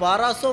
1200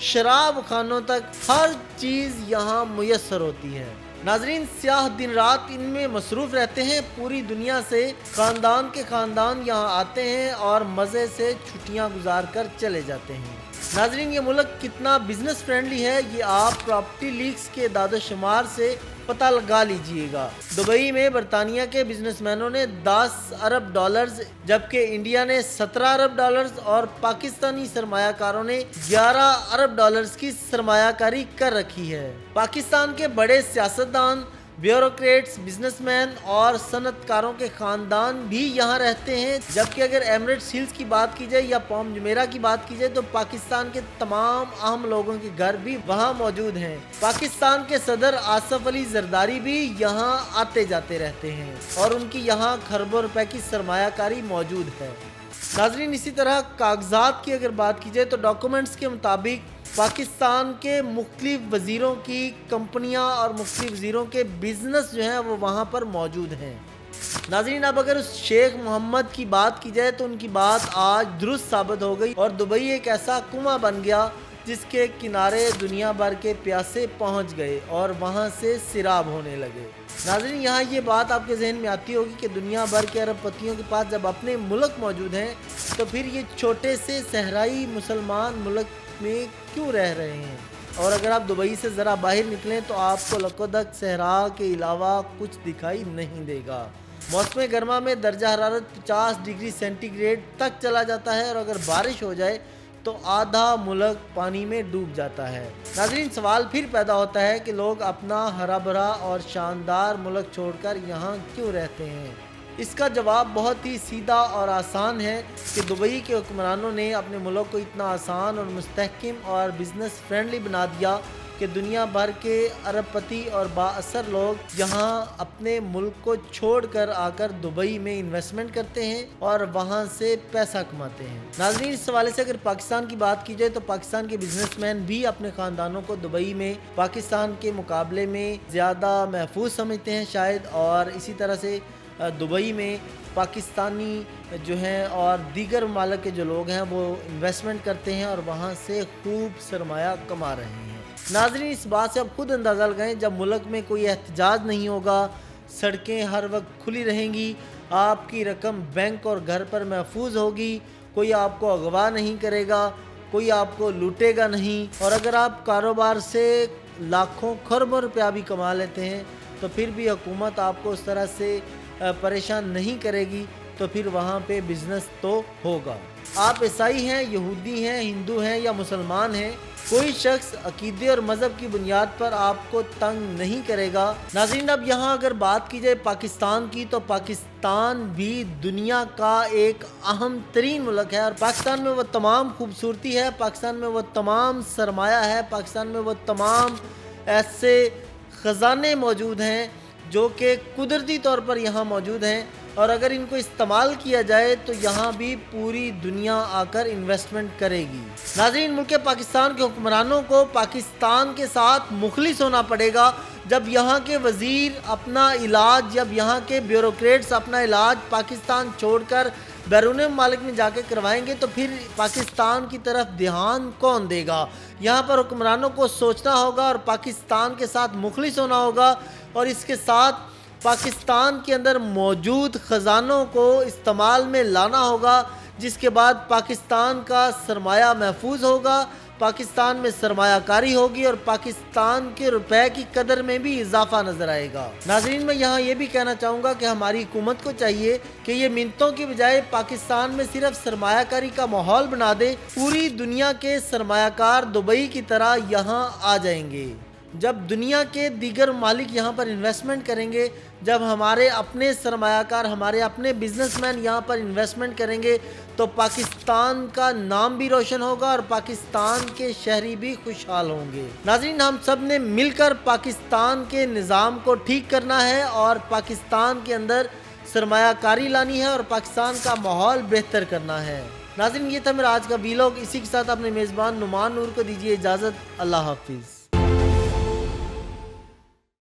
شراب خانوں تک ہر چیز یہاں میسر ہوتی ہے۔ ناظرین، سیاح دن رات ان میں مصروف رہتے ہیں، پوری دنیا سے خاندان کے خاندان یہاں آتے ہیں اور مزے سے چھٹیاں گزار کر چلے جاتے ہیں۔ ناظرین، یہ ملک کتنا بزنس فرینڈلی ہے یہ آپ پراپرٹی لیکس کے اعداد و شمار سے پتہ لگا لیجئے گا۔ دبئی میں برطانیہ کے بزنس مینوں نے 10 ارب ڈالرز، جبکہ انڈیا نے 17 ارب ڈالرز اور پاکستانی سرمایہ کاروں نے 11 ارب ڈالرز کی سرمایہ کاری کر رکھی ہے۔ پاکستان کے بڑے سیاستدان، بیوروکریٹس، بزنس مین اور صنعت کاروں کے خاندان بھی یہاں رہتے ہیں، جبکہ اگر ایمریٹس ہلز کی بات کی جائے یا پام جمیرہ کی بات کی جائے تو پاکستان کے تمام اہم لوگوں کے گھر بھی وہاں موجود ہیں۔ پاکستان کے صدر آصف علی زرداری بھی یہاں آتے جاتے رہتے ہیں اور ان کی یہاں کھربوں روپے کی سرمایہ کاری موجود ہے۔ ناظرین، اسی طرح کاغذات کی اگر بات کی جائے تو ڈاکومنٹس کے مطابق پاکستان کے مختلف وزیروں کی کمپنیاں اور مختلف وزیروں کے بزنس جو ہیں وہ وہاں پر موجود ہیں۔ ناظرین، اب اگر اس شیخ محمد کی بات کی جائے تو ان کی بات آج درست ثابت ہو گئی اور دبئی ایک ایسا کنواں بن گیا جس کے کنارے دنیا بھر کے پیاسے پہنچ گئے اور وہاں سے سیراب ہونے لگے۔ ناظرین، یہاں یہ بات آپ کے ذہن میں آتی ہوگی کہ دنیا بھر کے ارب پتیوں کے پاس جب اپنے ملک موجود ہیں تو پھر یہ چھوٹے سے صحرائی مسلمان ملک میں کیوں رہ رہے ہیں؟ اور اگر آپ دبئی سے ذرا باہر نکلیں تو آپ کو لقدک صحرا کے علاوہ کچھ دکھائی نہیں دے گا۔ موسم گرما میں درجہ حرارت 50 ڈگری سینٹی گریڈ تک چلا جاتا ہے اور اگر بارش ہو جائے تو آدھا ملک پانی میں ڈوب جاتا ہے۔ ناظرین، سوال پھر پیدا ہوتا ہے کہ لوگ اپنا ہرا بھرا اور شاندار ملک چھوڑ کر یہاں کیوں رہتے ہیں؟ اس کا جواب بہت ہی سیدھا اور آسان ہے کہ دبئی کے حکمرانوں نے اپنے ملک کو اتنا آسان اور مستحکم اور بزنس فرینڈلی بنا دیا کہ دنیا بھر کے ارب پتی اور با اثر لوگ یہاں اپنے ملک کو چھوڑ کر آ کر دبئی میں انویسٹمنٹ کرتے ہیں اور وہاں سے پیسہ کماتے ہیں۔ ناظرین، اس حوالے سے اگر پاکستان کی بات کی جائے تو پاکستان کے بزنس مین بھی اپنے خاندانوں کو دبئی میں پاکستان کے مقابلے میں زیادہ محفوظ سمجھتے ہیں شاید، اور اسی طرح سے دبئی میں پاکستانی جو ہیں اور دیگر ممالک کے جو لوگ ہیں وہ انویسٹمنٹ کرتے ہیں اور وہاں سے خوب سرمایہ کما رہے ہیں۔ ناظرین، اس بات سے اب خود اندازہ لگائیں، جب ملک میں کوئی احتجاج نہیں ہوگا، سڑکیں ہر وقت کھلی رہیں گی، آپ کی رقم بینک اور گھر پر محفوظ ہوگی، کوئی آپ کو اغوا نہیں کرے گا، کوئی آپ کو لوٹے گا نہیں، اور اگر آپ کاروبار سے لاکھوں کھربوں روپیہ بھی کما لیتے ہیں تو پھر بھی حکومت آپ کو اس طرح سے پریشان نہیں کرے گی، تو پھر وہاں پہ بزنس تو ہوگا۔ آپ عیسائی ہیں، یہودی ہیں، ہندو ہیں یا مسلمان ہیں، کوئی شخص عقیدے اور مذہب کی بنیاد پر آپ کو تنگ نہیں کرے گا۔ ناظرین، اب یہاں اگر بات کی جائے پاکستان کی تو پاکستان بھی دنیا کا ایک اہم ترین ملک ہے اور پاکستان میں وہ تمام خوبصورتی ہے، پاکستان میں وہ تمام سرمایہ ہے، پاکستان میں وہ تمام ایسے خزانے موجود ہیں جو کہ قدرتی طور پر یہاں موجود ہیں، اور اگر ان کو استعمال کیا جائے تو یہاں بھی پوری دنیا آ کر انویسٹمنٹ کرے گی۔ ناظرین، ملک پاکستان کے حکمرانوں کو پاکستان کے ساتھ مخلص ہونا پڑے گا۔ جب یہاں کے وزیر اپنا علاج، جب یہاں کے بیوروکریٹس اپنا علاج پاکستان چھوڑ کر بیرون ممالک میں جا کے کروائیں گے تو پھر پاکستان کی طرف دھیان کون دے گا؟ یہاں پر حکمرانوں کو سوچنا ہوگا اور پاکستان کے ساتھ مخلص ہونا ہوگا، اور اس کے ساتھ پاکستان کے اندر موجود خزانوں کو استعمال میں لانا ہوگا، جس کے بعد پاکستان کا سرمایہ محفوظ ہوگا، پاکستان میں سرمایہ کاری ہوگی اور پاکستان کے روپے کی قدر میں بھی اضافہ نظر آئے گا۔ ناظرین، میں یہاں یہ بھی کہنا چاہوں گا کہ ہماری حکومت کو چاہیے کہ یہ منتوں کی بجائے پاکستان میں صرف سرمایہ کاری کا ماحول بنا دے۔ پوری دنیا کے سرمایہ کار دبئی کی طرح یہاں آ جائیں گے۔ جب دنیا کے دیگر ممالک یہاں پر انویسٹمنٹ کریں گے، جب ہمارے اپنے سرمایہ کار، ہمارے اپنے بزنس مین یہاں پر انویسٹمنٹ کریں گے تو پاکستان کا نام بھی روشن ہوگا اور پاکستان کے شہری بھی خوشحال ہوں گے۔ ناظرین، ہم سب نے مل کر پاکستان کے نظام کو ٹھیک کرنا ہے اور پاکستان کے اندر سرمایہ کاری لانی ہے اور پاکستان کا ماحول بہتر کرنا ہے۔ ناظرین، یہ تھا میرا آج کا ویلاگ۔ اسی کے ساتھ اپنے میزبان نعمان نور کو دیجیے اجازت۔ اللہ حافظ۔